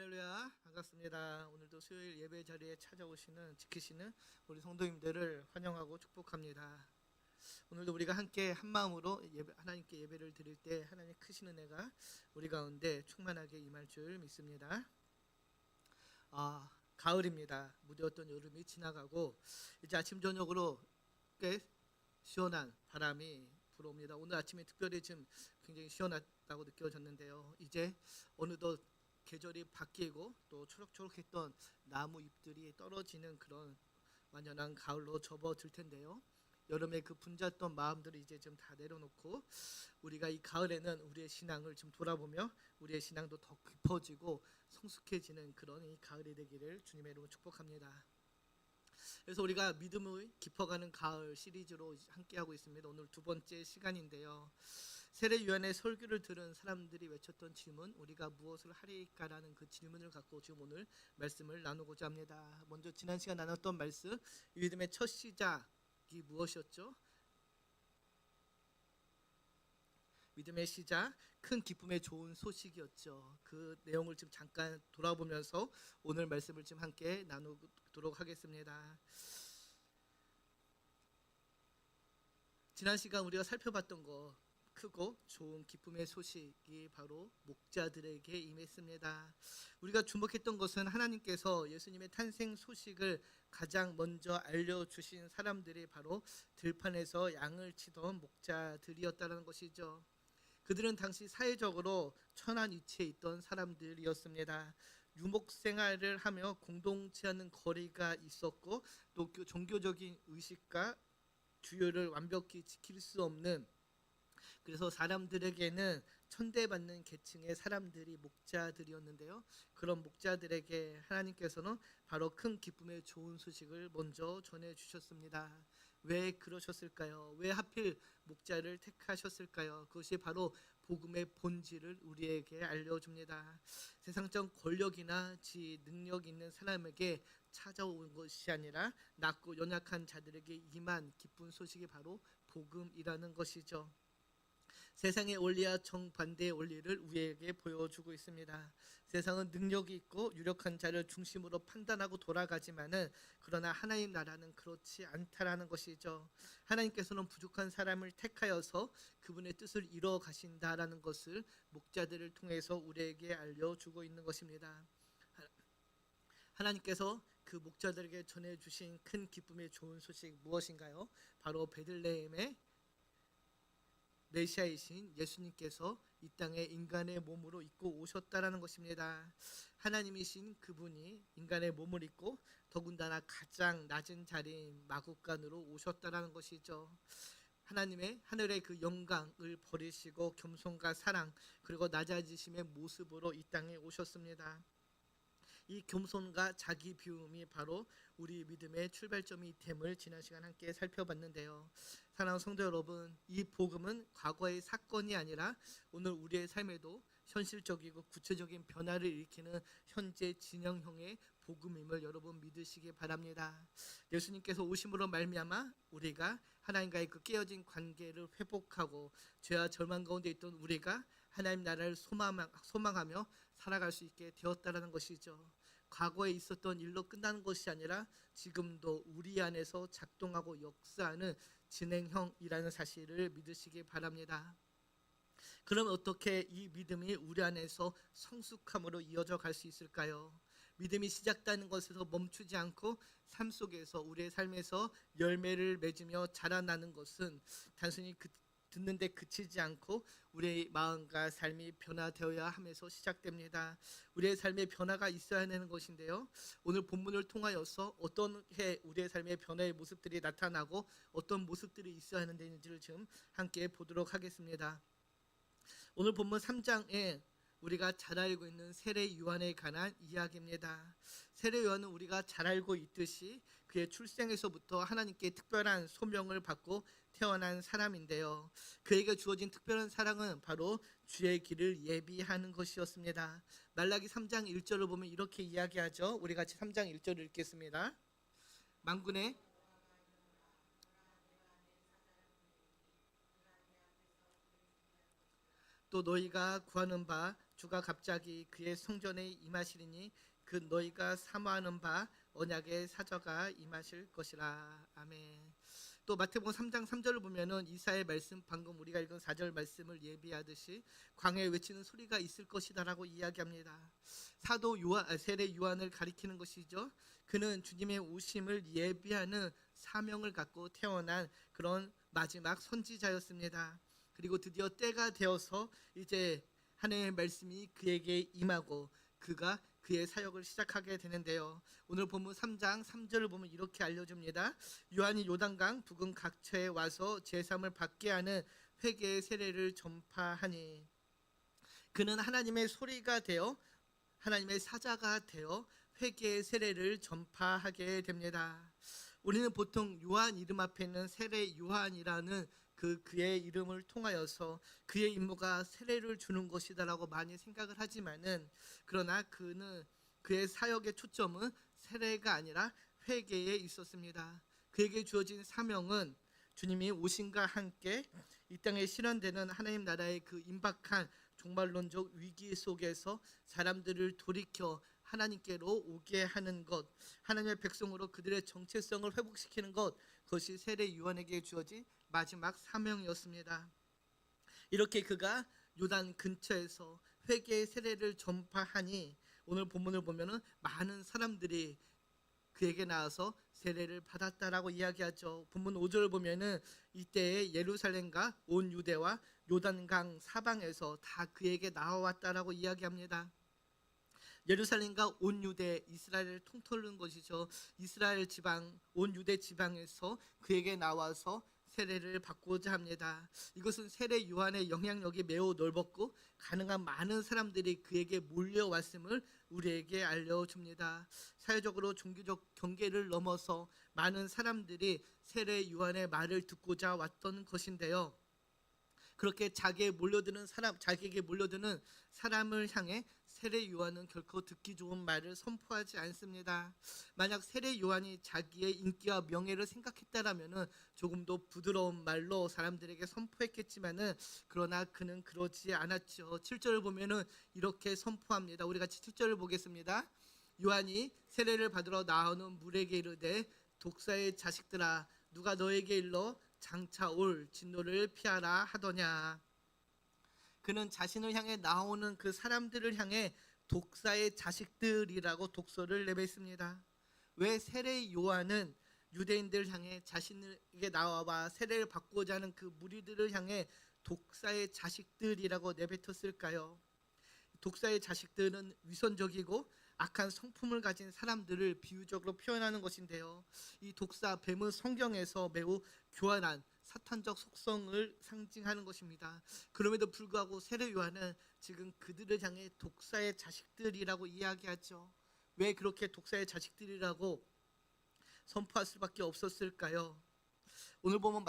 할렐루야, 반갑습니다. 오늘도 수요일 예배 자리에 찾아오시는 지키시는 우리 성도님들을 환영하고 축복합니다. 오늘도 우리가 함께 한 마음으로 하나님께 예배를 드릴 때 하나님 크신 은혜가 우리 가운데 충만하게 임할 줄 믿습니다. 가을입니다. 무더웠던 여름이 지나가고 이제 아침 저녁으로 꽤 시원한 바람이 불어옵니다. 오늘 아침에 특별히 좀 굉장히 시원하다고 느껴졌는데요. 이제 어느덧 계절이 바뀌고 또 초록초록했던 나무 잎들이 떨어지는 그런 완연한 가을로 접어들 텐데요. 여름에 그 분주했던 마음들을 이제 좀 다 내려놓고 우리가 이 가을에는 우리의 신앙을 좀 돌아보며 우리의 신앙도 더 깊어지고 성숙해지는 그런 이 가을이 되기를 주님의 이름으로 축복합니다. 그래서 우리가 믿음을 깊어가는 가을 시리즈로 함께하고 있습니다. 오늘 두 번째 시간인데요. 세례요한의 설교를 들은 사람들이 외쳤던 질문, 우리가 무엇을 하리까라는 그 질문을 갖고 지금 오늘 말씀을 나누고자 합니다. 먼저 지난 시간 나눴던 말씀, 믿음의 첫 시작이 무엇이었죠? 믿음의 시작, 큰 기쁨의 좋은 소식이었죠. 그 내용을 지금 잠깐 돌아보면서 오늘 말씀을 지금 함께 나누도록 하겠습니다. 지난 시간 우리가 살펴봤던 거, 크고 좋은 기쁨의 소식이 바로 목자들에게 임했습니다. 우리가 주목했던 것은 하나님께서 예수님의 탄생 소식을 가장 먼저 알려주신 사람들이 바로 들판에서 양을 치던 목자들이었다는 것이죠. 그들은 당시 사회적으로 천한 위치에 있던 사람들이었습니다. 유목 생활을 하며 공동체하는 거리가 있었고 또 종교적인 의식과 규율을 완벽히 지킬 수 없는, 그래서 사람들에게는 천대받는 계층의 사람들이 목자들이었는데요. 그런 목자들에게 하나님께서는 바로 큰 기쁨의 좋은 소식을 먼저 전해주셨습니다. 왜 그러셨을까요? 왜 하필 목자를 택하셨을까요? 그것이 바로 복음의 본질을 우리에게 알려줍니다. 세상적 권력이나 능력 있는 사람에게 찾아온 것이 아니라 낮고 연약한 자들에게 임한 기쁜 소식이 바로 복음이라는 것이죠. 세상의 원리와 정반대의 원리를 우리에게 보여주고 있습니다. 세상은 능력이 있고 유력한 자를 중심으로 판단하고 돌아가지만은 그러나 하나님 나라는 그렇지 않다라는 것이죠. 하나님께서는 부족한 사람을 택하여서 그분의 뜻을 이루어 가신다라는 것을 목자들을 통해서 우리에게 알려주고 있는 것입니다. 하나님께서 그 목자들에게 전해주신 큰 기쁨의 좋은 소식 무엇인가요? 바로 베들레헴의 메시아이신 예수님께서 이 땅에 인간의 몸으로 입고 오셨다라는 것입니다. 하나님이신 그분이 인간의 몸을 입고 더군다나 가장 낮은 자리인 마국간으로 오셨다라는 것이죠. 하나님의 하늘의 그 영광을 버리시고 겸손과 사랑 그리고 낮아지심의 모습으로 이 땅에 오셨습니다. 이 겸손과 자기 비움이 바로 우리 믿음의 출발점이 됨을 지난 시간 함께 살펴봤는데요. 사랑하는 성도 여러분, 이 복음은 과거의 사건이 아니라 오늘 우리의 삶에도 현실적이고 구체적인 변화를 일으키는 현재 진행형의 복음임을 여러분 믿으시기 바랍니다. 예수님께서 오심으로 말미암아 우리가 하나님과의 그 깨어진 관계를 회복하고 죄와 절망 가운데 있던 우리가 하나님 나라를 소망하며 살아갈 수 있게 되었다라는 것이죠. 과거에 있었던 일로 끝나는 것이 아니라 지금도 우리 안에서 작동하고 역사하는 진행형이라는 사실을 믿으시기 바랍니다. 그럼 어떻게 이 믿음이 우리 안에서 성숙함으로 이어져 갈 수 있을까요? 믿음이 시작되는 것에서 멈추지 않고 삶 속에서 우리의 삶에서 열매를 맺으며 자라나는 것은 단순히 듣는데 그치지 않고 우리의 마음과 삶이 변화되어야 함에서 시작됩니다. 우리의 삶에 변화가 있어야 하는 것인데요. 오늘 본문을 통하여서 어떻게 우리의 삶의 변화의 모습들이 나타나고 어떤 모습들이 있어야 하는지를 좀 함께 보도록 하겠습니다. 오늘 본문 3장에 우리가 잘 알고 있는 세례 요한에 관한 이야기입니다. 세례 요한은 우리가 잘 알고 있듯이 그의 출생에서부터 하나님께 특별한 소명을 받고 태어난 사람인데요. 그에게 주어진 특별한 사랑은 바로 주의 길을 예비하는 것이었습니다. 말라기 3장 1절을 보면 이렇게 이야기하죠. 우리 같이 3장 1절을 읽겠습니다. 만군의 또 너희가 구하는 바 주가 갑자기 그의 성전에 임하시리니 그 너희가 사모하는 바 언약의 사저가 임하실 것이라. 아멘. 또 마태복음 3장 3절을 보면은 이사야의 말씀, 방금 우리가 읽은 4절 말씀을 예비하듯이 광야에 외치는 소리가 있을 것이다라고 이야기합니다. 사도 요한, 세례 요한을 가리키는 것이죠. 그는 주님의 오심을 예비하는 사명을 갖고 태어난 그런 마지막 선지자였습니다. 그리고 드디어 때가 되어서 이제 하나님의 말씀이 그에게 임하고 그가 그의 사역을 시작하게 되는데요. 오늘 본문 3장 3절을 보면 이렇게 알려줍니다. 요한이 요단강 북은 각처에 와서 제사함을 받게 하는 회개의 세례를 전파하니 그는 하나님의 소리가 되어 하나님의 사자가 되어 회개의 세례를 전파하게 됩니다. 우리는 보통 요한 이름 앞에 있는 세례 요한이라는 그의 이름을 통하여서 그의 임무가 세례를 주는 것이다라고 많이 생각을 하지만은 그러나 그는 그의 사역의 초점은 세례가 아니라 회개에 있었습니다. 그에게 주어진 사명은 주님이 오심과 함께 이 땅에 실현되는 하나님 나라의 그 임박한 종말론적 위기 속에서 사람들을 돌이켜 하나님께로 오게 하는 것, 하나님의 백성으로 그들의 정체성을 회복시키는 것, 그것이 세례 요한에게 주어진 마지막 사명이었습니다. 이렇게 그가 요단 근처에서 회개의 세례를 전파하니 오늘 본문을 보면은 많은 사람들이 그에게 나와서 세례를 받았다라고 이야기하죠. 본문 5절을 보면은 이때에 예루살렘과 온 유대와 요단강 사방에서 다 그에게 나와왔다라고 이야기합니다. 예루살렘과 온 유대, 이스라엘을 통틀는 것이죠. 이스라엘 지방, 온 유대 지방에서 그에게 나와서 세례를 받고자 합니다. 이것은 세례 요한의 영향력이 매우 넓었고 가능한 많은 사람들이 그에게 몰려왔음을 우리에게 알려줍니다. 사회적으로 종교적 경계를 넘어서 많은 사람들이 세례 요한의 말을 듣고자 왔던 것인데요. 그렇게 자기에게 몰려드는 사람을 향해 세례 요한은 결코 듣기 좋은 말을 선포하지 않습니다. 만약 세례 요한이 자기의 인기와 명예를 생각했다라면은 조금 더 부드러운 말로 사람들에게 선포했겠지만은 그러나 그는 그러지 않았죠. 7절을 보면은 이렇게 선포합니다. 우리 같이 7절을 보겠습니다. 요한이 세례를 받으러 나오는 물에게 이르되 독사의 자식들아 누가 너에게 일러 장차 올 진노를 피하라 하더냐. 그는 자신을 향해 나오는 그 사람들을 향해 독사의 자식들이라고 독서를 내뱉습니다. 왜 세례 요한은 유대인들을 향해 자신에게 나와 세례를 받고자 하는 그 무리들을 향해 독사의 자식들이라고 내뱉었을까요? 독사의 자식들은 위선적이고 악한 성품을 가진 사람들을 비유적으로 표현하는 것인데요. 이 독사 뱀은 성경에서 매우 교활한 사탄적 속성을 상징하는 것입니다. 그럼에도 불구하고 세례 요한은 지금 그들을 향해 독사의 자식들이라고 이야기하죠. 왜 그렇게 독사의 자식들이라고 선포할 수밖에 없었을까요? 오늘 보면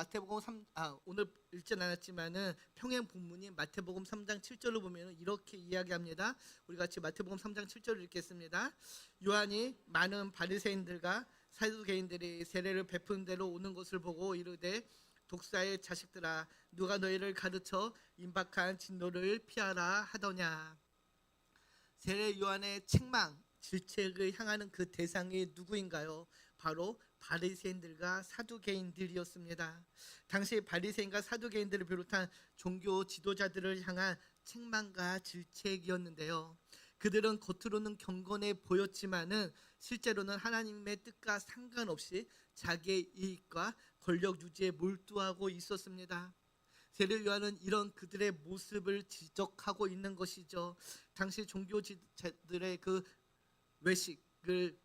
오늘 읽진 않았지만은 평행 본문인 마태복음 3장 7절을 보면 이렇게 이야기합니다. 우리 같이 마태복음 3장 7절을 읽겠습니다. 요한이 많은 바리새인들과 사두개인들이 세례를 베푸는 대로 오는 것을 보고 이르되 독사의 자식들아 누가 너희를 가르쳐 임박한 진노를 피하라 하더냐. 세례 요한의 책망, 질책을 향하는 그 대상이 누구인가요? 바로 바리새인들과 사두개인들이었습니다. 당시 바리새인과 사두개인들을 비롯한 종교 지도자들을 향한 책망과 질책이었는데요. 그들은 겉으로는 경건해 보였지만은 실제로는 하나님의 뜻과 상관없이 자기의 이익과 권력 유지에 몰두하고 있었습니다. 세례 요한은 이런 그들의 모습을 지적하고 있는 것이죠. 당시 종교지들의 그 외식을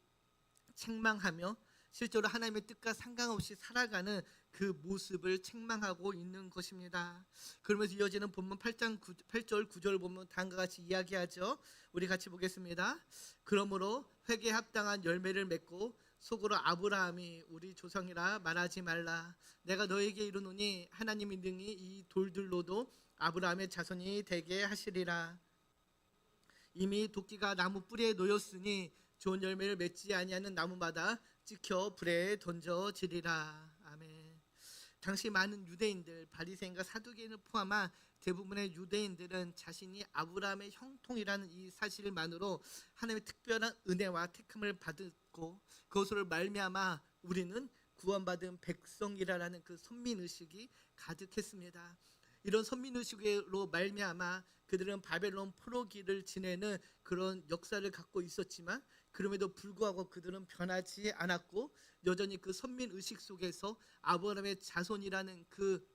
책망하며 실제로 하나님의 뜻과 상관없이 살아가는 그 모습을 책망하고 있는 것입니다. 그러면서 이어지는 본문 8절 9절을 보면 다음과 같이 이야기하죠. 우리 같이 보겠습니다. 그러므로 회개에 합당한 열매를 맺고 속으로 아브라함이 우리 조상이라 말하지 말라. 내가 너에게 이르노니 하나님이 능히 이 돌들로도 아브라함의 자손이 되게 하시리라. 이미 도끼가 나무 뿌리에 놓였으니 좋은 열매를 맺지 아니하는 나무마다 찍혀 불에 던져지리라. 아멘. 당시 많은 유대인들, 바리새인과 사두개인을 포함한 대부분의 유대인들은 자신이 아브라함의 형통이라는 이 사실만으로 하나님의 특별한 은혜와 택함을 받았고, 그것으로 말미암아 우리는 구원받은 백성이라는 그 선민의식이 가득했습니다. 이런 선민의식으로 말미암아 그들은 바벨론 포로기를 지내는 그런 역사를 갖고 있었지만, 그럼에도 불구하고 그들은 변하지 않았고 여전히 그 선민의식 속에서 아브라함의 자손이라는 그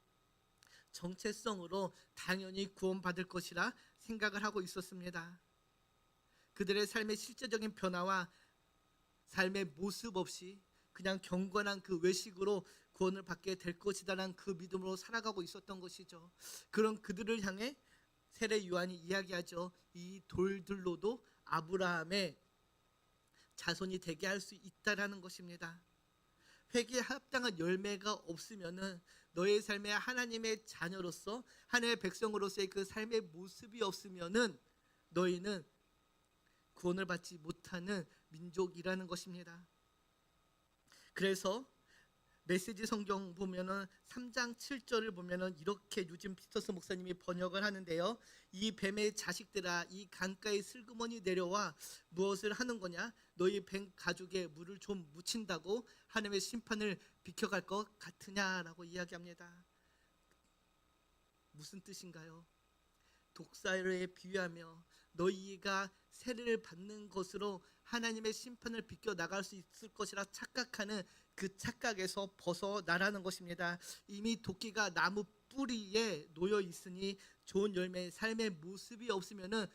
정체성으로 당연히 구원받을 것이라 생각을 하고 있었습니다. 그들의 삶의 실제적인 변화와 삶의 모습 없이 그냥 경건한 그 외식으로 구원을 받게 될 것이다라는 그 믿음으로 살아가고 있었던 것이죠. 그런 그들을 향해 세례 요한이 이야기하죠. 이 돌들로도 아브라함의 자손이 되게 할 수 있다라는 것입니다. 회개에 합당한 열매가 없으면은 너의 삶에 하나님의 자녀로서 하나님의 백성으로서의 그 삶의 모습이 없으면은 너희는 구원을 받지 못하는 민족이라는 것입니다. 그래서 메시지 성경 보면은 3장 7절을 보면은 이렇게 유진 피터스 목사님이 번역을 하는데요. 이 뱀의 자식들아, 이 강가에 슬그머니 내려와 무엇을 하는 거냐? 너희 뱀 가죽에 물을 좀 묻힌다고 하나님의 심판을 비켜갈 것 같으냐라고 이야기합니다. 무슨 뜻인가요? 독사에 비유하며 너희가 세례를 받는 것으로 하나님의 심판을 비껴 나갈 수 있을 것이라 착각하는 그 착각에서 벗어나라는 것입니다. 이미 도끼가 나무 뿌리에 놓여 있으니 좋은 열매, 삶의 모습이 없으면은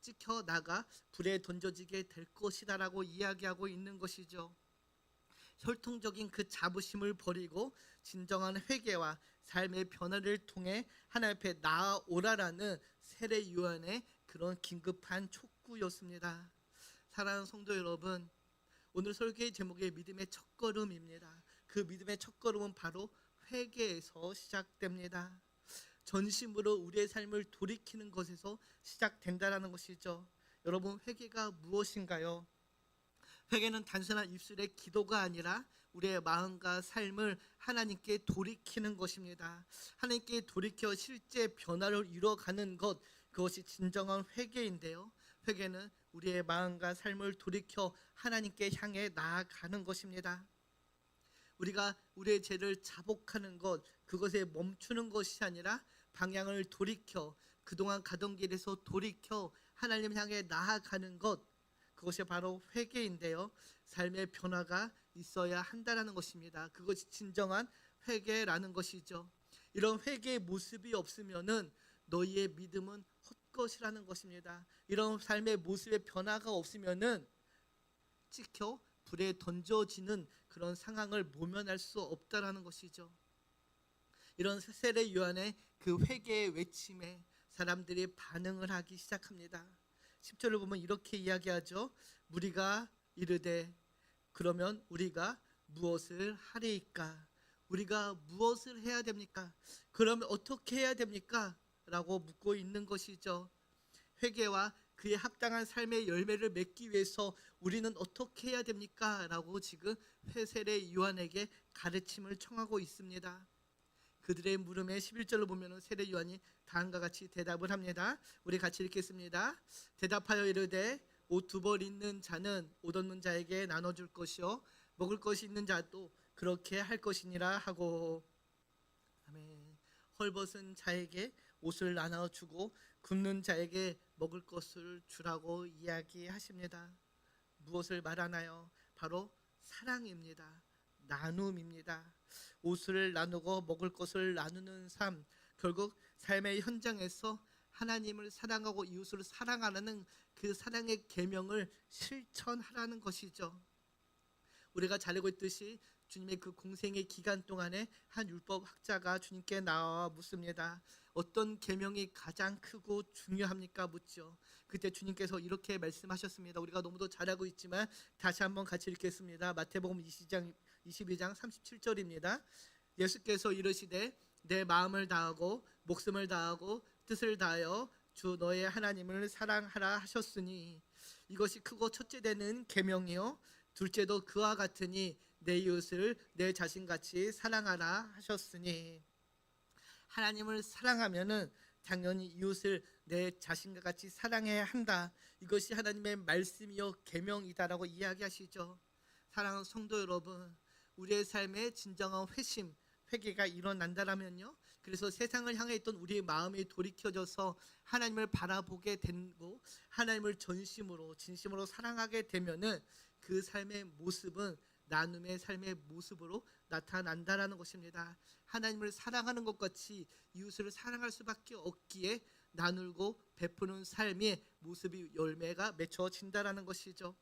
찍혀 나가 불에 던져지게 될 것이다라고 이야기하고 있는 것이죠. 혈통적인 그 자부심을 버리고 진정한 회개와 삶의 변화를 통해 하나님 앞에 나아오라라는 세례 요한의 그런 긴급한 촉구였습니다. 사랑하는 성도 여러분, 오늘 설교의 제목이 믿음의 첫걸음입니다. 그 믿음의 첫걸음은 바로 회개에서 시작됩니다. 전심으로 우리의 삶을 돌이키는 것에서 시작된다는 것이죠. 여러분, 회개가 무엇인가요? 회개는 단순한 입술의 기도가 아니라 우리의 마음과 삶을 하나님께 돌이키는 것입니다. 하나님께 돌이켜 실제 변화를 이루어가는 것, 그것이 진정한 회개인데요. 회개는 우리의 마음과 삶을 돌이켜 하나님께 향해 나아가는 것입니다. 우리가 우리의 죄를 자복하는 것, 그것에 멈추는 것이 아니라 방향을 돌이켜 그동안 가던 길에서 돌이켜 하나님 향해 나아가는 것, 그것이 바로 회개인데요. 삶의 변화가 있어야 한다는 것입니다. 그것이 진정한 회개라는 것이죠. 이런 회개의 모습이 없으면은 너희의 믿음은 헛것이라는 것입니다. 이런 삶의 모습의 변화가 없으면은 찍혀 불에 던져지는 그런 상황을 모면할 수 없다라는 것이죠. 이런 세례 요한의 그 회개의 외침에 사람들이 반응을 하기 시작합니다. 10절을 보면 이렇게 이야기하죠. 무리가 이르되 그러면 우리가 무엇을 하리이까? 우리가 무엇을 해야 됩니까? 그러면 어떻게 해야 됩니까? 라고 묻고 있는 것이죠. 회개와 그에 합당한 삶의 열매를 맺기 위해서 우리는 어떻게 해야 됩니까? 라고 지금 세례 요한에게 가르침을 청하고 있습니다. 그들의 물음에 11절로 보면 세례 요한이 다음과 같이 대답을 합니다. 우리 같이 읽겠습니다. 대답하여 이르되 옷 두 벌 있는 자는 옷 없는 자에게 나눠줄 것이요 먹을 것이 있는 자도 그렇게 할 것이니라 하고, 아멘. 헐벗은 자에게 옷을 나눠주고 굶는 자에게 먹을 것을 주라고 이야기하십니다. 무엇을 말하나요? 바로 사랑입니다. 나눔입니다. 옷을 나누고 먹을 것을 나누는 삶, 결국 삶의 현장에서 하나님을 사랑하고 이웃을 사랑하는 그 사랑의 계명을 실천하라는 것이죠. 우리가 잘 알고 있듯이 주님의 그 공생의 기간 동안에 한 율법 학자가 주님께 나와 묻습니다. 어떤 계명이 가장 크고 중요합니까? 묻죠. 그때 주님께서 이렇게 말씀하셨습니다. 우리가 너무도 잘 알고 있지만 다시 한번 같이 읽겠습니다. 마태복음 22장 37절입니다. 예수께서 이르시되 내 마음을 다하고 목숨을 다하고 뜻을 다하여 주 너의 하나님을 사랑하라 하셨으니 이것이 크고 첫째 되는 계명이요 둘째도 그와 같으니 내 이웃을 내 자신같이 사랑하라 하셨으니, 하나님을 사랑하면은 당연히 이웃을 내 자신과 같이 사랑해야 한다. 이것이 하나님의 말씀이요 계명이다라고 이야기하시죠. 사랑하는 성도 여러분, 우리의 삶에 진정한 회개가 일어난다라면요, 그래서 세상을 향해 있던 우리의 마음이 돌이켜져서 하나님을 바라보게 되고 하나님을 진심으로 사랑하게 되면은 그 삶의 모습은 나눔의 삶의 모습으로 나타난다라는 것입니다. 하나님을 사랑하는 것 같이 이웃을 사랑할 수밖에 없기에 나누고 베푸는 삶의 모습이 열매가 맺혀진다라는 것이죠.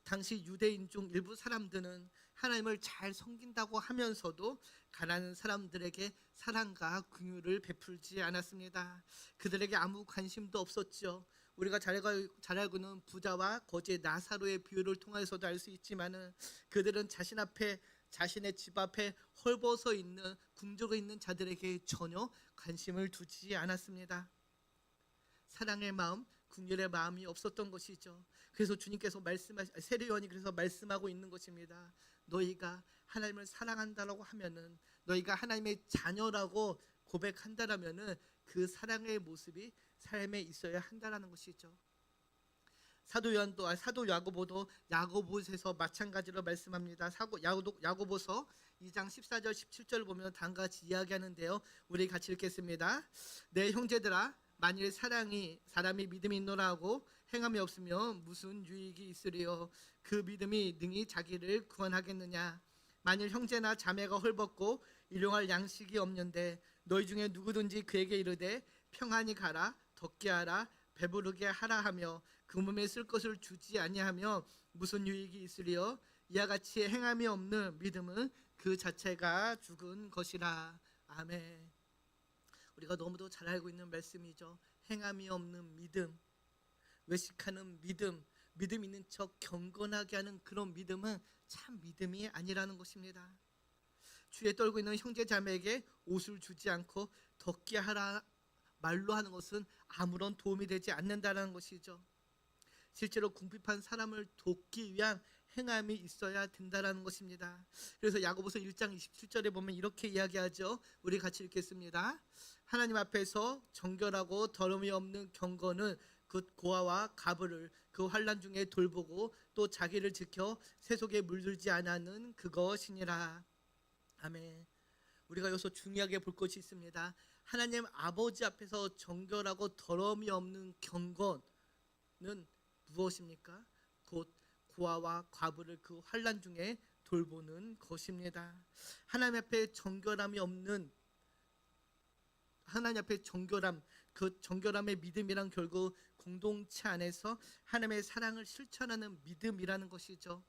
당시 유대인 중 일부 사람들은 하나님을 잘 섬긴다고 하면서도 가난한 사람들에게 사랑과 긍휼을 베풀지 않았습니다. 그들에게 아무 관심도 없었죠. 우리가 잘 알고 있는 부자와 거지 나사로의 비유를 통해서도 알 수 있지만은, 그들은 자신의 집 앞에 헐벗어 있는 굶주려 있는 자들에게 전혀 관심을 두지 않았습니다. 사랑의 마음, 긍휼의 마음이 없었던 것이죠. 그래서 주님께서 세례요한이 그래서 말씀하고 있는 것입니다. 너희가 하나님을 사랑한다라고 하면은, 너희가 하나님의 자녀라고 고백한다라면은 그 사랑의 모습이 삶에 있어야 한다라는 것이죠. 사도 야고보도 야고보서에서 마찬가지로 말씀합니다. 야고보서 2장 14절 17절 보면 다음과 같이 이야기하는데요, 우리 같이 읽겠습니다. 내 형제들아, 만일 사람이 믿음이 있노라 하고 행함이 없으면 무슨 유익이 있으리요? 그 믿음이 능히 자기를 구원하겠느냐? 만일 형제나 자매가 헐벗고 일용할 양식이 없는데 너희 중에 누구든지 그에게 이르되 평안히 가라, 덥게 하라, 배부르게 하라 하며 그 몸에 쓸 것을 주지 아니하며 무슨 유익이 있으리요? 이와 같이 행함이 없는 믿음은 그 자체가 죽은 것이라. 아멘. 우리가 너무도 잘 알고 있는 말씀이죠. 행함이 없는 믿음, 외식하는 믿음 있는 척 경건하게 하는 그런 믿음은 참 믿음이 아니라는 것입니다. 주에 떨고 있는 형제 자매에게 옷을 주지 않고 덥게 하라 말로 하는 것은 아무런 도움이 되지 않는다는 것이죠. 실제로 궁핍한 사람을 돕기 위한 행함이 있어야 된다는 것입니다. 그래서 야고보서 1장 27절에 보면 이렇게 이야기하죠. 우리 같이 읽겠습니다. 하나님 앞에서 정결하고 더러움이 없는 경건은 그 고아와 가부를 그 환난 중에 돌보고 또 자기를 지켜 세속에 물들지 않는 그것이니라. 아멘. 우리가 여기서 중요하게 볼 것이 있습니다. 하나님 아버지 앞에서 정결하고 더러움이 없는 경건은 무엇입니까? 곧 고아와 과부를 그 환난 중에 돌보는 것입니다. 하나님 앞에 정결함이 없는, 하나님 앞에 그 정결함의 믿음이란 결국 공동체 안에서 하나님의 사랑을 실천하는 믿음이라는 것이죠.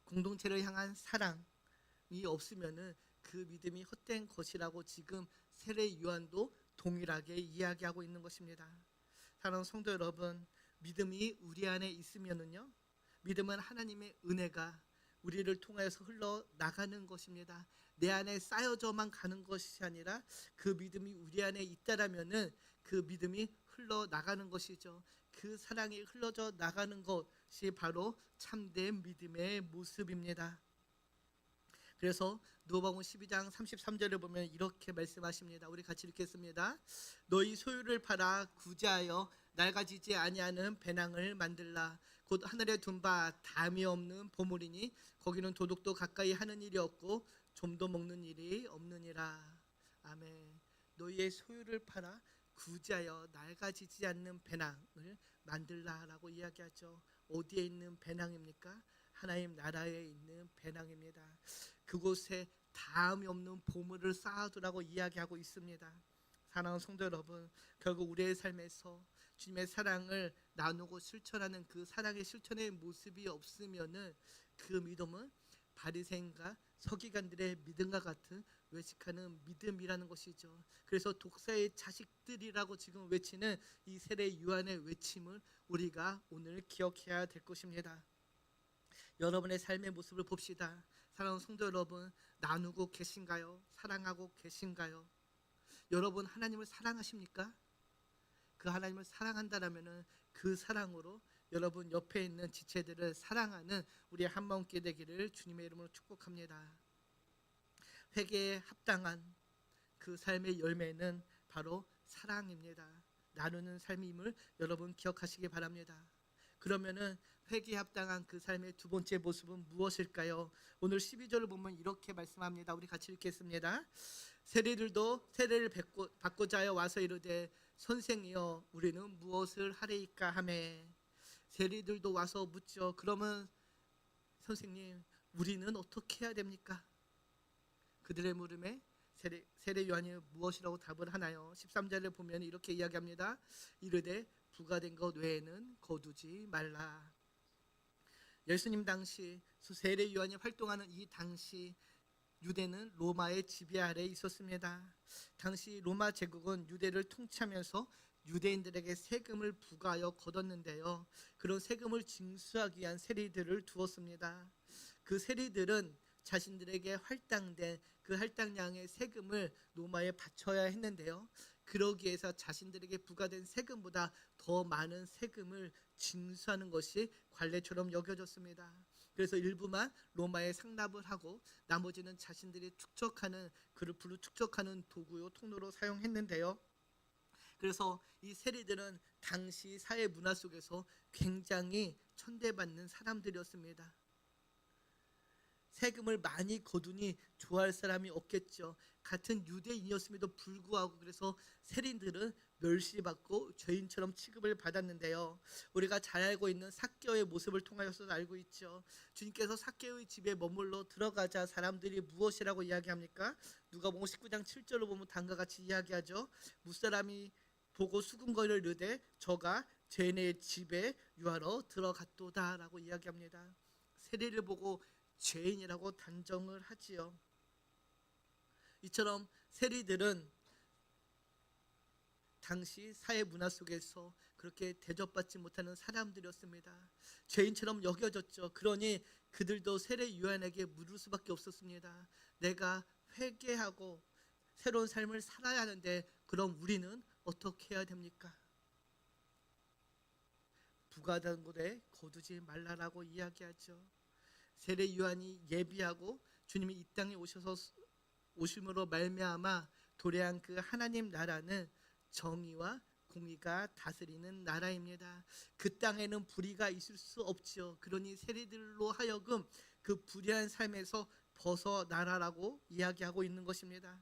공동체를 향한 사랑이 없으면은 그 믿음이 헛된 것이라고 지금 세례 요한도 동일하게 이야기하고 있는 것입니다. 사랑하는 성도 여러분, 믿음이 우리 안에 있으면은요, 믿음은 하나님의 은혜가 우리를 통해서 흘러나가는 것입니다. 내 안에 쌓여져만 가는 것이 아니라 그 믿음이 우리 안에 있다라면은 그 믿음이 흘러나가는 것이죠. 그 사랑이 흘러져 나가는 것이 바로 참된 믿음의 모습입니다. 그래서 누가복음 12장 33절을 보면 이렇게 말씀하십니다. 우리 같이 읽겠습니다. 너희 소유를 팔아 구제하여 낡아지지 아니하는 배낭을 만들라. 곧 하늘에 둔 바 담이 없는 보물이니 거기는 도둑도 가까이 하는 일이 없고 좀도 먹는 일이 없느니라. 아멘. 너희의 소유를 팔아 구제하여 낡아지지 않는 배낭을 만들라라고 이야기하죠. 어디에 있는 배낭입니까? 하나님 나라에 있는 배낭입니다. 그곳에 다음이 없는 보물을 쌓아두라고 이야기하고 있습니다. 사랑하는 성도 여러분, 결국 우리의 삶에서 주님의 사랑을 나누고 실천하는 그 사랑의 실천의 모습이 없으면은 그 믿음은 바리새인과 서기관들의 믿음과 같은 외식하는 믿음이라는 것이죠. 그래서 독사의 자식들이라고 지금 외치는 이 세례 요한의 외침을 우리가 오늘 기억해야 될 것입니다. 여러분의 삶의 모습을 봅시다. 사랑하는 성도 여러분, 나누고 계신가요? 사랑하고 계신가요? 여러분 하나님을 사랑하십니까? 그 하나님을 사랑한다라면은 그 사랑으로 여러분 옆에 있는 지체들을 사랑하는 우리 한마음께 되기를 주님의 이름으로 축복합니다. 회개에 합당한 그 삶의 열매는 바로 사랑입니다. 나누는 삶임을 여러분 기억하시기 바랍니다. 그러면은 회개에 합당한 그 삶의 두 번째 모습은 무엇일까요? 오늘 12절을 보면 이렇게 말씀합니다. 우리 같이 읽겠습니다. 세리들도 세례를 받고자 하여 와서 이르되 선생이여 우리는 무엇을 하리이까 하매. 세리들도 와서 묻죠. 그러면 선생님 우리는 어떻게 해야 됩니까? 그들의 물음에 세례 요한이 무엇이라고 답을 하나요? 13절을 보면 이렇게 이야기합니다. 이르되 부과된 것 외에는 거두지 말라. 예수님 당시 세례 요한이 활동하는 이 당시 유대는 로마의 지배 아래에 있었습니다. 당시 로마 제국은 유대를 통치하면서 유대인들에게 세금을 부과하여 거뒀는데요. 그런 세금을 징수하기 위한 세리들을 두었습니다. 그 세리들은 자신들에게 할당된 그 할당량의 세금을 로마에 바쳐야 했는데요. 그러기 위해서 자신들에게 부과된 세금보다 더 많은 세금을 징수하는 것이 관례처럼 여겨졌습니다. 그래서 일부만 로마에 상납을 하고 나머지는 자신들이 축적하는 그를 불로 축적하는 도구요 통로로 사용했는데요. 그래서 이 세리들은 당시 사회 문화 속에서 굉장히 천대받는 사람들이었습니다. 세금을 많이 거두니 좋아할 사람이 없겠죠. 같은 유대인이었음에도 불구하고 그래서 세리들은 멸시받고 죄인처럼 취급을 받았는데요. 우리가 잘 알고 있는 삭개오의 모습을 통하여서 알고 있죠. 주님께서 삭개오의 집에 머물러 들어가자 사람들이 무엇이라고 이야기합니까? 누가복음 19장 7절로 보면 다음과 같이 이야기하죠. 무사람이 보고 수군거리를 이르되 저가 죄인의 집에 유하러 들어갔도다 라고 이야기합니다. 세리를 보고 죄인이라고 단정을 하지요. 이처럼 세리들은 당시 사회 문화 속에서 그렇게 대접받지 못하는 사람들이었습니다. 죄인처럼 여겨졌죠. 그러니 그들도 세례 요한에게 물을 수밖에 없었습니다. 내가 회개하고 새로운 삶을 살아야 하는데 그럼 우리는 어떻게 해야 됩니까? 부과된 것에 거두지 말라라고 이야기하죠. 세례 요한이 예비하고 주님이 이 땅에 오심으로 말미암아 도래한 그 하나님 나라는 정의와 공의가 다스리는 나라입니다. 그 땅에는 불의가 있을 수 없지요. 그러니 세리들로 하여금 그 불의한 삶에서 벗어나라라고 이야기하고 있는 것입니다.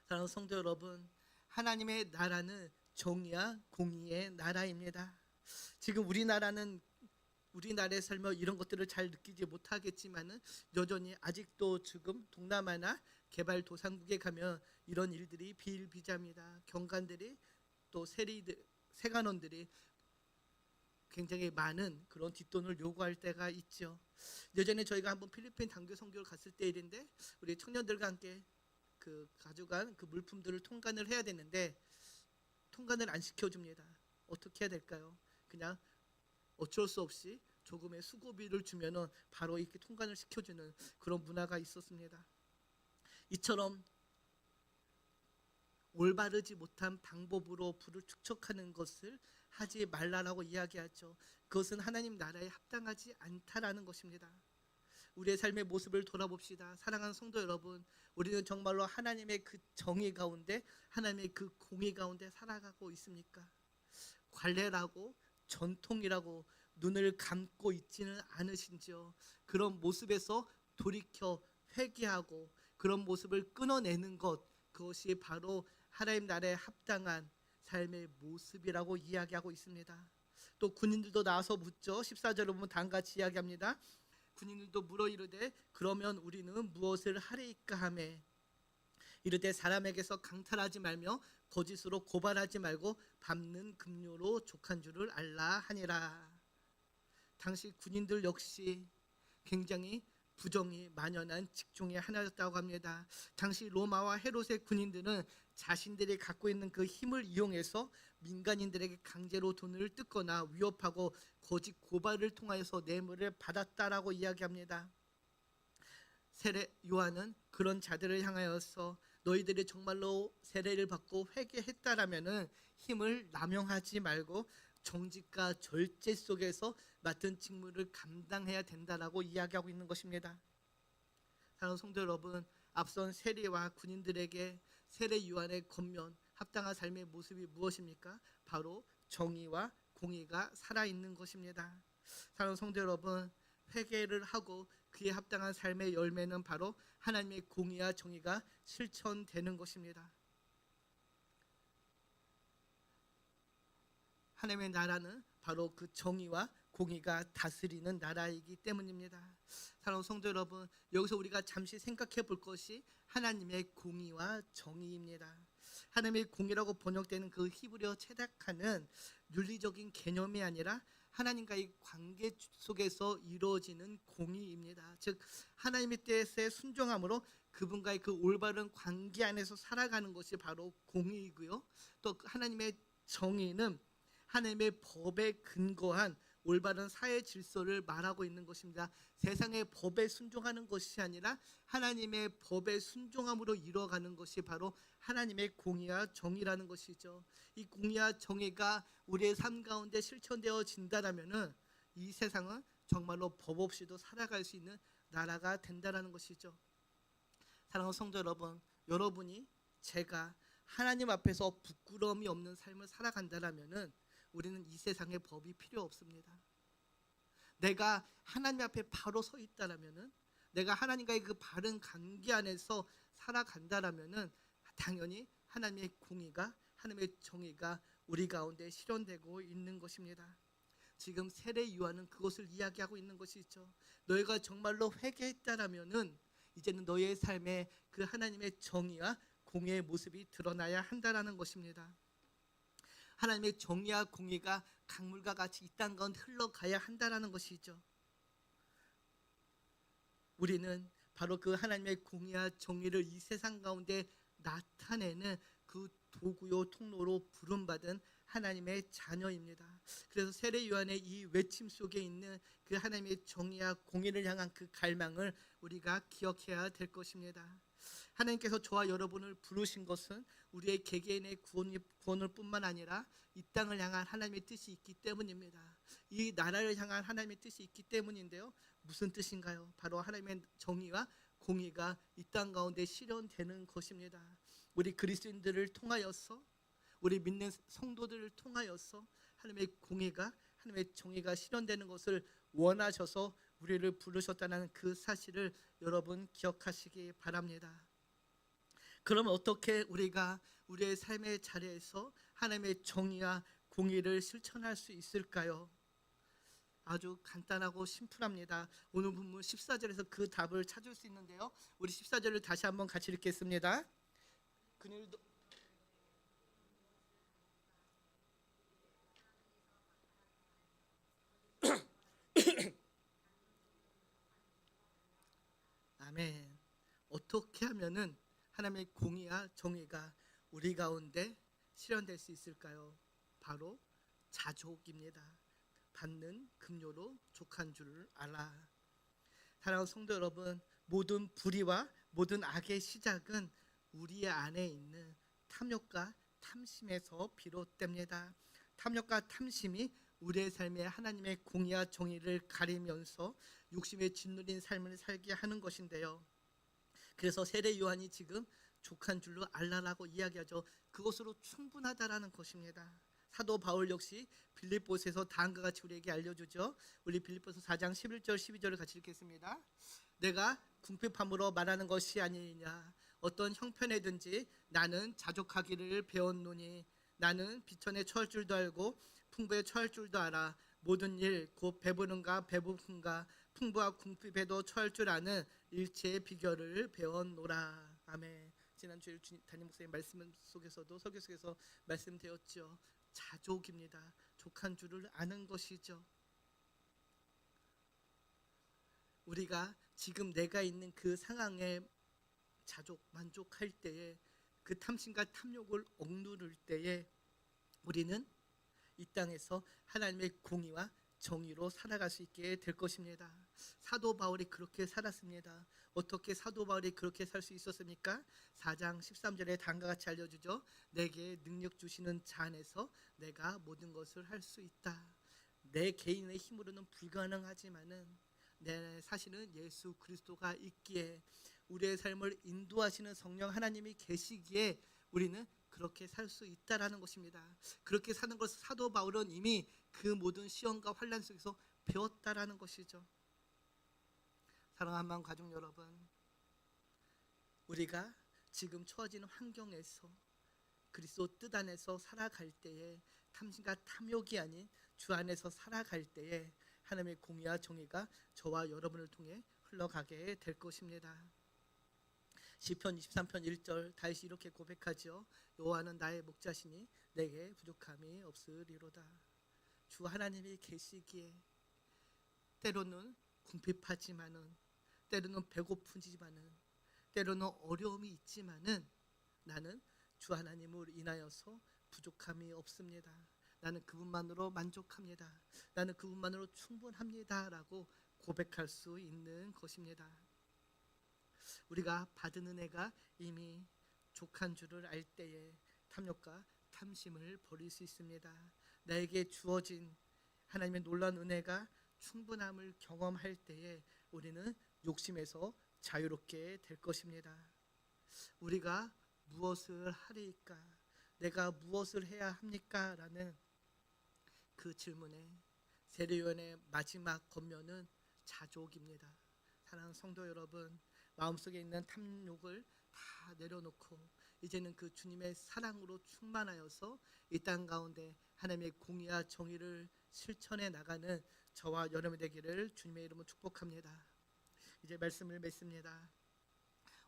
사랑하는 성도 여러분, 하나님의 나라는 정의와 공의의 나라입니다. 지금 우리나라에 살며 이런 것들을 잘 느끼지 못하겠지만은 여전히 아직도 지금 동남아나 개발도상국에 가면 이런 일들이 비일비재합니다. 경관들이 또 세관원들이 굉장히 많은 그런 뒷돈을 요구할 때가 있죠. 예전에 저희가 한번 필리핀 단교 선교를 갔을 때 일인데 우리 청년들과 함께 그 가져간 그 물품들을 통관을 해야 되는데 통관을 안 시켜줍니다. 어떻게 해야 될까요? 그냥 어쩔 수 없이 조금의 수고비를 주면은 바로 이렇게 통관을 시켜주는 그런 문화가 있었습니다. 이처럼 올바르지 못한 방법으로 부를 축적하는 것을 하지 말라라고 이야기하죠. 그것은 하나님 나라에 합당하지 않다라는 것입니다. 우리의 삶의 모습을 돌아봅시다. 사랑하는 성도 여러분, 우리는 정말로 하나님의 그 정의 가운데, 하나님의 그 공의 가운데 살아가고 있습니까? 관례라고 전통이라고 눈을 감고 있지는 않으신지요? 그런 모습에서 돌이켜 회개하고 그런 모습을 끊어내는 것, 그것이 바로 하나님 나라에 합당한 삶의 모습이라고 이야기하고 있습니다. 또 군인들도 나와서 묻죠. 14절을 보면 다음같이 이야기합니다. 군인들도 물어 이르되 그러면 우리는 무엇을 하리이까 하매. 이르되 사람에게서 강탈하지 말며 거짓으로 고발하지 말고 밟는 급료로 족한 줄을 알라 하니라. 당시 군인들 역시 굉장히 부정이 만연한 직종의 하나였다고 합니다. 당시 로마와 헤롯의 군인들은 자신들이 갖고 있는 그 힘을 이용해서 민간인들에게 강제로 돈을 뜯거나 위협하고 거짓 고발을 통하여서 뇌물을 받았다라고 이야기합니다. 세례 요한은 그런 자들을 향하여서 너희들이 정말로 세례를 받고 회개했다라면은 힘을 남용하지 말고 정직과 절제 속에서 맡은 직무를 감당해야 된다라고 이야기하고 있는 것입니다. 사랑하는 성도 여러분, 앞선 세리와 군인들에게 세례 요한의 권면, 합당한 삶의 모습이 무엇입니까? 바로 정의와 공의가 살아있는 것입니다. 사랑하는 성도 여러분, 회개를 하고 그에 합당한 삶의 열매는 바로 하나님의 공의와 정의가 실천되는 것입니다. 하나님의 나라는 바로 그 정의와 공의가 다스리는 나라이기 때문입니다. 사랑하는 성도 여러분, 여기서 우리가 잠시 생각해 볼 것이 하나님의 공의와 정의입니다. 하나님의 공의라고 번역되는 그 히브리어 체다카는 윤리적인 개념이 아니라 하나님과의 관계 속에서 이루어지는 공의입니다. 즉 하나님의 뜻에 순종함으로 그분과의 그 올바른 관계 안에서 살아가는 것이 바로 공의이고요. 또 하나님의 정의는 하나님의 법에 근거한 올바른 사회 질서를 말하고 있는 것입니다. 세상의 법에 순종하는 것이 아니라 하나님의 법에 순종함으로 이루어가는 것이 바로 하나님의 공의와 정의라는 것이죠. 이 공의와 정의가 우리의 삶 가운데 실천되어진다면 이 세상은 정말로 법 없이도 살아갈 수 있는 나라가 된다는 것이죠. 사랑하는 성도 여러분, 여러분이 제가 하나님 앞에서 부끄러움이 없는 삶을 살아간다면 우리는 이 세상의 법이 필요 없습니다. 내가 하나님 앞에 바로 서 있다라면은, 내가 하나님과의 그 바른 관계 안에서 살아간다라면은 당연히 하나님의 공의가, 하나님의 정의가 우리 가운데 실현되고 있는 것입니다. 지금 세례 요한은 그것을 이야기하고 있는 것이죠. 너희가 정말로 회개했다라면은 이제는 너희의 삶에 그 하나님의 정의와 공의의 모습이 드러나야 한다라는 것입니다. 하나님의 정의와 공의가 강물과 같이 이 땅 가운데 흘러가야 한다라는 것이죠. 우리는 바로 그 하나님의 공의와 정의를 이 세상 가운데 나타내는 그 도구요 통로로 부름받은 하나님의 자녀입니다. 그래서 세례 요한의 이 외침 속에 있는 그 하나님의 정의와 공의를 향한 그 갈망을 우리가 기억해야 될 것입니다. 하나님께서 저와 여러분을 부르신 것은 우리의 개개인의 구원을 뿐만 아니라 이 땅을 향한 하나님의 뜻이 있기 때문입니다. 이 나라를 향한 하나님의 뜻이 있기 때문인데요. 무슨 뜻인가요? 바로 하나님의 정의와 공의가 이 땅 가운데 실현되는 것입니다. 우리 그리스도인들을 통하여서, 우리 믿는 성도들을 통하여서 하나님의 공의가, 하나님의 정의가 실현되는 것을 원하셔서 우리를 부르셨다는 그 사실을 여러분 기억하시기 바랍니다. 그러면 어떻게 우리가 우리의 삶의 자리에서 하나님의 정의와 공의를 실천할 수 있을까요? 아주 간단하고 심플합니다. 오늘 본문 14절에서 그 답을 찾을 수 있는데요. 우리 14절을 다시 한번 같이 읽겠습니다. 그늘도 아멘. 어떻게 하면은 하나님의 공의와 정의가 우리 가운데 실현될 수 있을까요? 바로 자족입니다. 받는 급료로 족한 줄 알아. 사랑하는 성도 여러분, 모든 불의와 모든 악의 시작은 우리 안에 있는 탐욕과 탐심에서 비롯됩니다. 탐욕과 탐심이 우리의 삶에 하나님의 공의와 정의를 가리면서 욕심에 짓누린 삶을 살게 하는 것인데요. 그래서 세례 요한이 지금 족한 줄로 알라라고 이야기하죠. 그것으로 충분하다라는 것입니다. 사도 바울 역시 빌립보서에서 다음과 같이 우리에게 알려주죠. 우리 빌립보서 4장 11절 12절을 같이 읽겠습니다. 내가 궁핍함으로 말하는 것이 아니냐, 어떤 형편에든지 나는 자족하기를 배웠노니, 나는 비천에 처할 줄도 알고 풍부에 처할 줄도 알아. 모든 일 곧 배부른가 배고픈가 풍부와 궁핍에도 처할 줄 아는 일체의 비결을 배웠노라. 아멘. 지난주에 담임 목사님 말씀 속에서도 설교 속에서 말씀되었죠. 자족입니다. 족한 줄을 아는 것이죠. 우리가 지금 내가 있는 그 상황에 자족, 만족할 때에, 그 탐심과 탐욕을 억누를 때에 우리는 이 땅에서 하나님의 공의와 정의로 살아갈 수 있게 될 것입니다. 사도 바울이 그렇게 살았습니다. 어떻게 사도 바울이 그렇게 살 수 있었습니까? 4장 13절에 다음과 같이 알려주죠. 내게 능력 주시는 자 안에서 내가 모든 것을 할 수 있다. 내 개인의 힘으로는 불가능하지만은 사실은 예수 그리스도가 있기에, 우리의 삶을 인도하시는 성령 하나님이 계시기에 우리는 그렇게 살 수 있다라는 것입니다. 그렇게 사는 것을 사도 바울은 이미 그 모든 시험과 환난 속에서 배웠다라는 것이죠. 사랑하는 가족 여러분, 우리가 지금 처해지는 환경에서 그리스도 뜻 안에서 살아갈 때에, 탐심과 탐욕이 아닌 주 안에서 살아갈 때에 하나님의 공의와 정의가 저와 여러분을 통해 흘러가게 될 것입니다. 시편 23편 1절 다윗이 이렇게 고백하죠. 여호와는 나의 목자시니 내게 부족함이 없으리로다. 주 하나님이 계시기에 때로는 궁핍하지만은, 때로는 배고프지만은, 때로는 어려움이 있지만은 나는 주 하나님을 인하여서 부족함이 없습니다. 나는 그분만으로 만족합니다. 나는 그분만으로 충분합니다 라고 고백할 수 있는 것입니다. 우리가 받은 은혜가 이미 족한 줄을 알 때에 탐욕과 탐심을 버릴 수 있습니다. 나에게 주어진 하나님의 놀라운 은혜가 충분함을 경험할 때에 우리는 욕심에서 자유롭게 될 것입니다. 우리가 무엇을 하리이까? 내가 무엇을 해야 합니까? 라는 그 질문에 세례요한의 마지막 권면은 자족입니다. 사랑하는 성도 여러분, 마음속에 있는 탐욕을 다 내려놓고 이제는 그 주님의 사랑으로 충만하여서 이 땅 가운데 하나님의 공의와 정의를 실천해 나가는 저와 여러분이 되기를 주님의 이름으로 축복합니다. 이제 말씀을 맺습니다.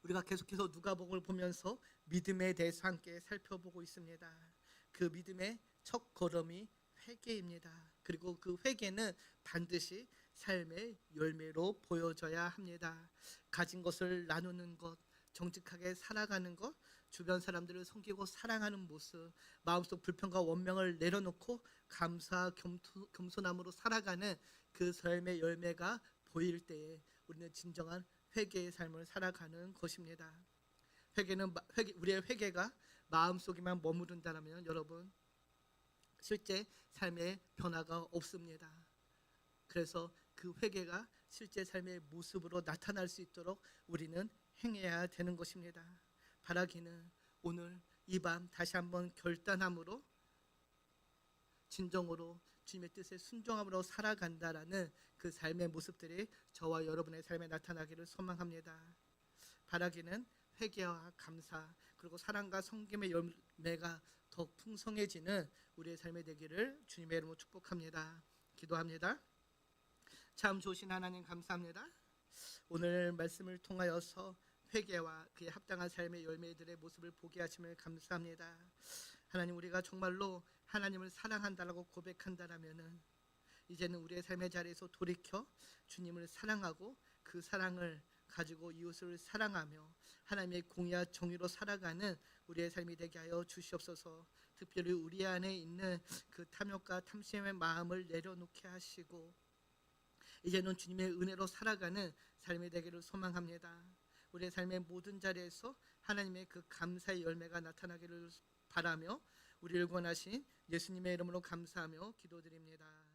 우리가 계속해서 누가복음을 보면서 믿음에 대해서 함께 살펴보고 있습니다. 그 믿음의 첫 걸음이 회개입니다. 그리고 그 회개는 반드시 삶의 열매로 보여져야 합니다. 가진 것을 나누는 것, 정직하게 살아가는 것, 주변 사람들을 섬기고 사랑하는 모습, 마음속 불평과 원망을 내려놓고 감사와 겸손함으로 살아가는 그 삶의 열매가 보일 때에 우리는 진정한 회개의 삶을 살아가는 것입니다. 우리의 회개가 마음속에만 머무른다면 여러분, 실제 삶의 변화가 없습니다. 그래서 그 회개가 실제 삶의 모습으로 나타날 수 있도록 우리는 행해야 되는 것입니다. 바라기는 오늘 이 밤 다시 한번 결단함으로, 진정으로 주님의 뜻에 순종함으로 살아간다라는 그 삶의 모습들이 저와 여러분의 삶에 나타나기를 소망합니다. 바라기는 회개와 감사, 그리고 사랑과 섬김의 열매가 더 풍성해지는 우리의 삶이 되기를 주님의 이름으로 축복합니다. 기도합니다. 참 좋으신 하나님 감사합니다. 오늘 말씀을 통하여서 회개와 그에 합당한 삶의 열매들의 모습을 보게 하심을 감사합니다. 하나님, 우리가 정말로 하나님을 사랑한다라고 고백한다라면은 이제는 우리의 삶의 자리에서 돌이켜 주님을 사랑하고 그 사랑을 가지고 이웃을 사랑하며 하나님의 공의와 정의로 살아가는 우리의 삶이 되게 하여 주시옵소서. 특별히 우리 안에 있는 그 탐욕과 탐심의 마음을 내려놓게 하시고 이제는 주님의 은혜로 살아가는 삶이 되기를 소망합니다. 우리의 삶의 모든 자리에서 하나님의 그 감사의 열매가 나타나기를 바라며 우리를 구원하신 예수님의 이름으로 감사하며 기도드립니다.